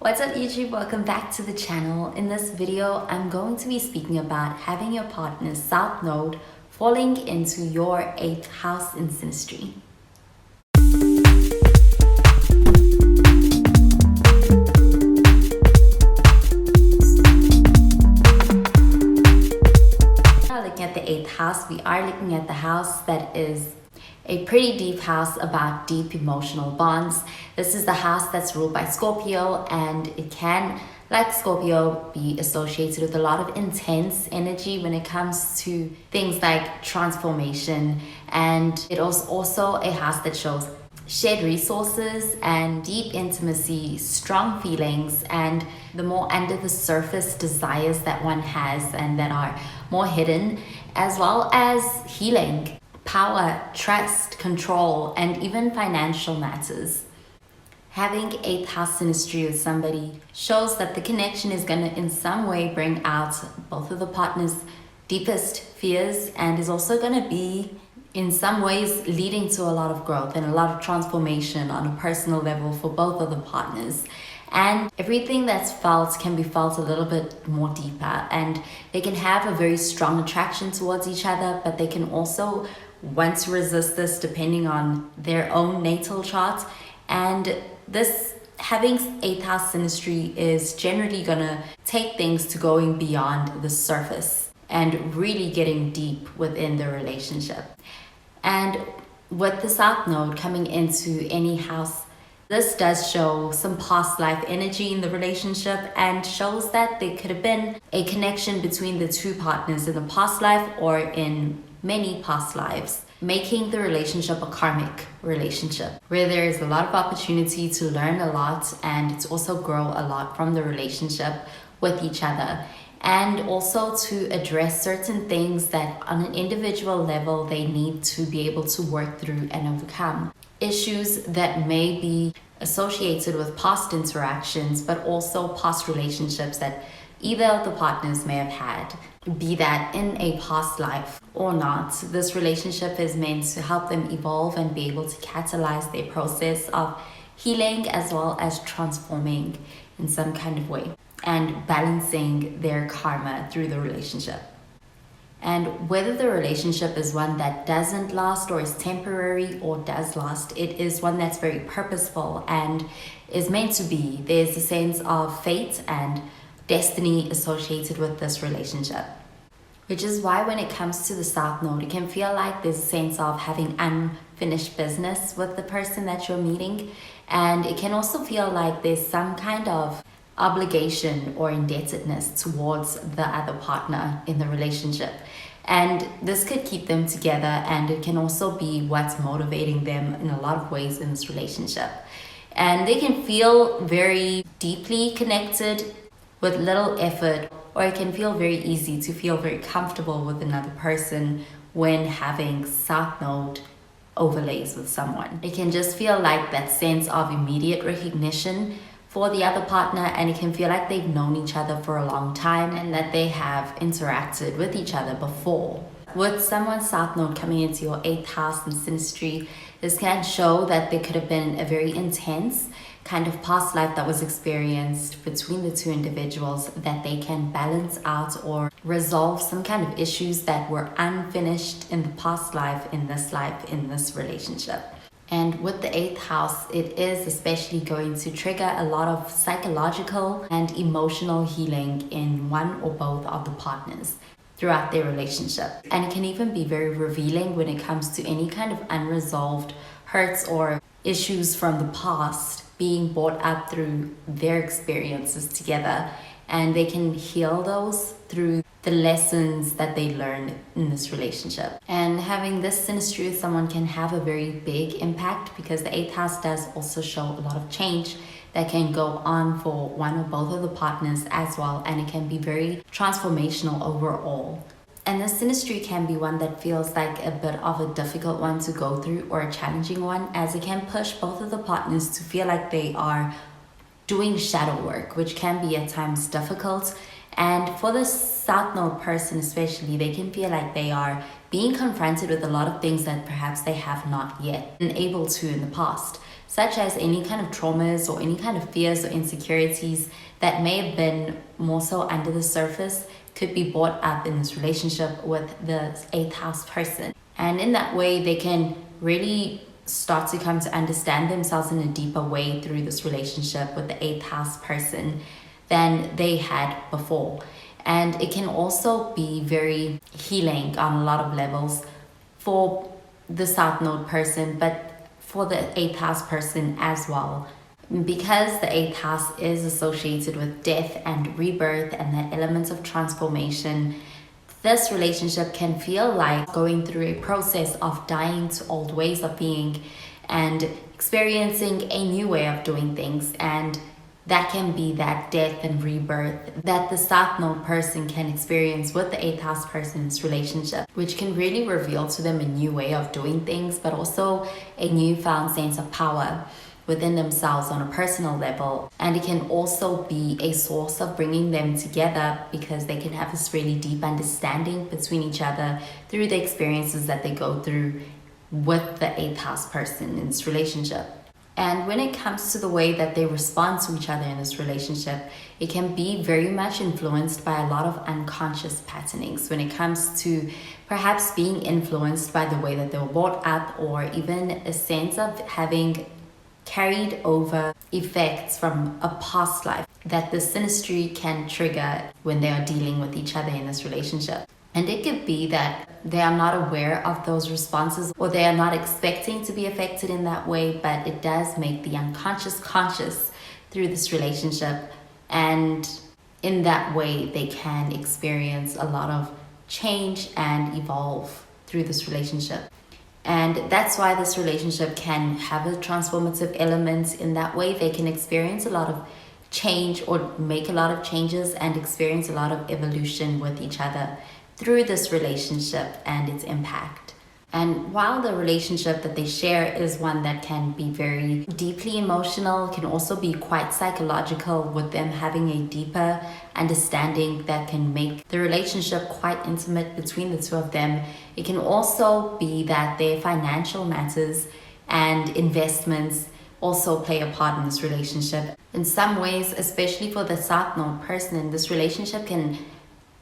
What's up YouTube? Welcome back to the channel. In this video, I'm going to be speaking about having your partner's South Node falling into your 8th house in synastry. Looking at the 8th house, we are looking at the house that is a pretty deep house about deep emotional bonds. This is the house that's ruled by Scorpio, and it can, like Scorpio, be associated with a lot of intense energy when it comes to things like transformation. And it was also a house that shows shared resources and deep intimacy, strong feelings, and the more under the surface desires that one has and that are more hidden, as well as healing, power, trust, control, and even financial matters. Having 8th house synastry with somebody shows that the connection is going to in some way bring out both of the partners' deepest fears, and is also going to be in some ways leading to a lot of growth and a lot of transformation on a personal level for both of the partners. And everything that's felt can be felt a little bit more deeper, and they can have a very strong attraction towards each other, but they can also want to resist this depending on their own natal chart. And this having 8th house synastry is generally gonna take things to going beyond the surface and really getting deep within the relationship. And with the South Node coming into any house, this does show some past life energy in the relationship and shows that there could have been a connection between the two partners in the past life or in many past lives, making the relationship a karmic relationship where there is a lot of opportunity to learn a lot and to also grow a lot from the relationship with each other. And also to address certain things that on an individual level they need to be able to work through and overcome. Issues that may be associated with past interactions, but also past relationships that either of the partners may have had, be that in a past life or not. This relationship is meant to help them evolve and be able to catalyze their process of healing as well as transforming in some kind of way and balancing their karma through the relationship. And whether the relationship is one that doesn't last or is temporary or does last, it is one that's very purposeful and is meant to be. There's a sense of fate and destiny associated with this relationship. Which is why when it comes to the South Node, it can feel like there's a sense of having unfinished business with the person that you're meeting. And it can also feel like there's some kind of obligation or indebtedness towards the other partner in the relationship. And this could keep them together, and it can also be what's motivating them in a lot of ways in this relationship. And they can feel very deeply connected with little effort, or it can feel very easy to feel very comfortable with another person when having South Node overlays with someone. It can just feel like that sense of immediate recognition for the other partner, and it can feel like they've known each other for a long time and that they have interacted with each other before. With someone's South Node coming into your 8th house in synastry, this can show that there could have been a very intense kind of past life that was experienced between the two individuals that they can balance out or resolve some kind of issues that were unfinished in the past life, in this relationship. And with the 8th house, it is especially going to trigger a lot of psychological and emotional healing in one or both of the partners throughout their relationship. And it can even be very revealing when it comes to any kind of unresolved hurts or issues from the past being brought up through their experiences together. And they can heal those through the lessons that they learned in this relationship. And having this synastry with someone can have a very big impact, because the 8th house does also show a lot of change that can go on for one or both of the partners as well, and it can be very transformational overall. And the synastry can be one that feels like a bit of a difficult one to go through, or a challenging one, as it can push both of the partners to feel like they are doing shadow work, which can be at times difficult And for the South Node person especially, they can feel like they are being confronted with a lot of things that perhaps they have not yet been able to in the past, such as any kind of traumas or any kind of fears or insecurities that may have been more so under the surface could be brought up in this relationship with the 8th house person. And in that way, they can really start to come to understand themselves in a deeper way through this relationship with the 8th house person than they had before. And it can also be very healing on a lot of levels for the South Node person, but for the 8th house person as well. Because the 8th house is associated with death and rebirth and that element of transformation, this relationship can feel like going through a process of dying to old ways of being and experiencing a new way of doing things. And that can be that death and rebirth that the South Node person can experience with the 8th house person's relationship, which can really reveal to them a new way of doing things, but also a newfound sense of power within themselves on a personal level. And it can also be a source of bringing them together because they can have this really deep understanding between each other through the experiences that they go through with the 8th house person in this relationship. And when it comes to the way that they respond to each other in this relationship, it can be very much influenced by a lot of unconscious patternings when it comes to perhaps being influenced by the way that they were brought up, or even a sense of having carried over effects from a past life that the synastry can trigger when they are dealing with each other in this relationship. And it could be that they are not aware of those responses, or they are not expecting to be affected in that way, but it does make the unconscious conscious through this relationship. And in that way, they can experience a lot of change and evolve through this relationship. And that's why this relationship can have a transformative element. In that way, they can experience a lot of change or make a lot of changes and experience a lot of evolution with each other through this relationship and its impact. And while the relationship that they share is one that can be very deeply emotional, can also be quite psychological, with them having a deeper understanding that can make the relationship quite intimate between the two of them. It can also be that their financial matters and investments also play a part in this relationship. In some ways, especially for the South Node person, this relationship can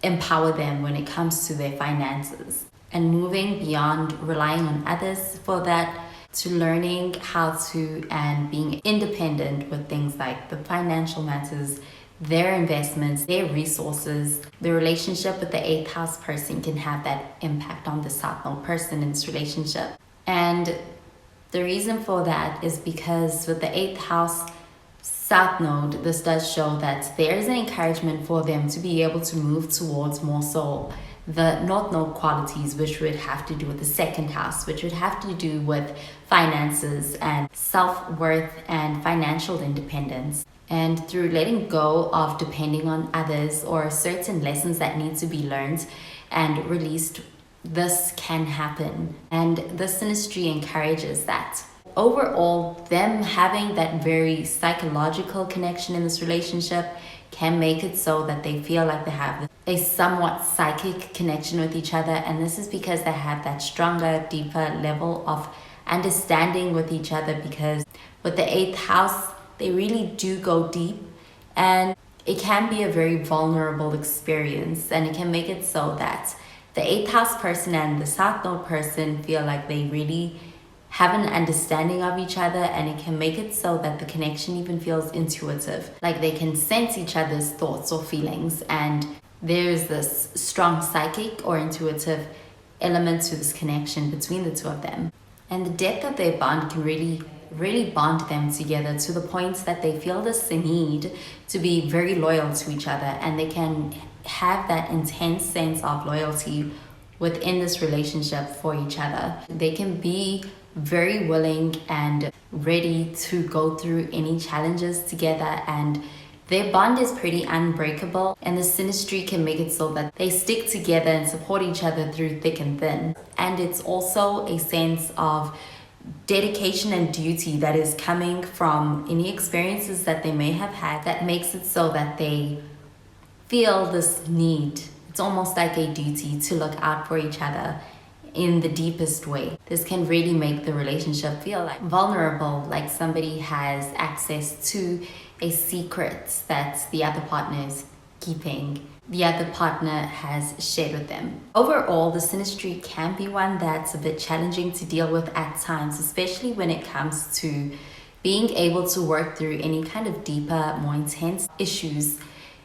empower them when it comes to their finances, and moving beyond relying on others for that to learning how to and being independent with things like the financial matters, their investments, their resources. The relationship with the 8th house person can have that impact on the South Node person in this relationship. And the reason for that is because with the 8th house South Node, this does show that there is an encouragement for them to be able to move towards more so the North Node qualities, which would have to do with the 2nd house, which would have to do with finances and self-worth and financial independence. And through letting go of depending on others or certain lessons that need to be learned and released, this can happen. And the synastry encourages that. Overall, them having that very psychological connection in this relationship can make it so that they feel like they have a somewhat psychic connection with each other. And this is because they have that stronger, deeper level of understanding with each other, because with the 8th house, they really do go deep, and it can be a very vulnerable experience, and it can make it so that the 8th house person and the South Node person feel like they really have an understanding of each other, and it can make it so that the connection even feels intuitive, like they can sense each other's thoughts or feelings, and there's this strong psychic or intuitive element to this connection between the two of them. And the depth of their bond can really bond them together to the point that they feel this need to be very loyal to each other, and they can have that intense sense of loyalty within this relationship for each other. They can be very willing and ready to go through any challenges together, and their bond is pretty unbreakable, and the synastry can make it so that they stick together and support each other through thick and thin. And it's also a sense of dedication and duty that is coming from any experiences that they may have had that makes it so that they feel this need. It's almost like a duty to look out for each other in the deepest way. This can really make the relationship feel like vulnerable, like somebody has access to a secret that the other partner is keeping, the other partner has shared with them. Overall, the synastry can be one that's a bit challenging to deal with at times, especially when it comes to being able to work through any kind of deeper, more intense issues,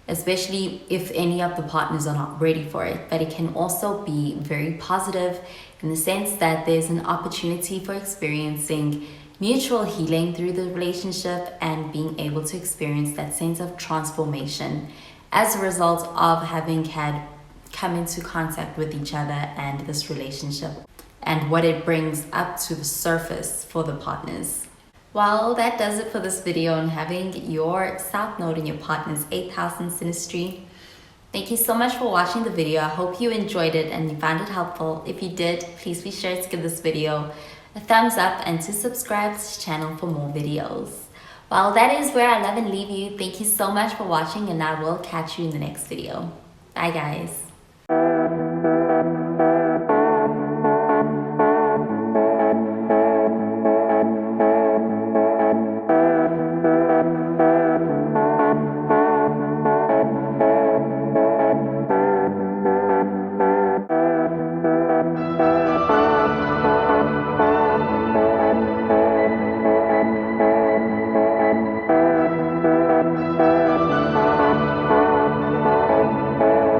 especially if any of the partners are not ready for it. But it can also be very positive in the sense that there's an opportunity for experiencing mutual healing through the relationship and being able to experience that sense of transformation as a result of having come into contact with each other and this relationship and what it brings up to the surface for the partners. Well, that does it for this video on having your South Node in your partner's 8th house in synastry. Thank you so much for watching the video. I hope you enjoyed it and you found it helpful. If you did, please be sure to give this video a thumbs up and to subscribe to this channel for more videos. Well, that is where I love and leave you. Thank you so much for watching, and I will catch you in the next video. Bye guys.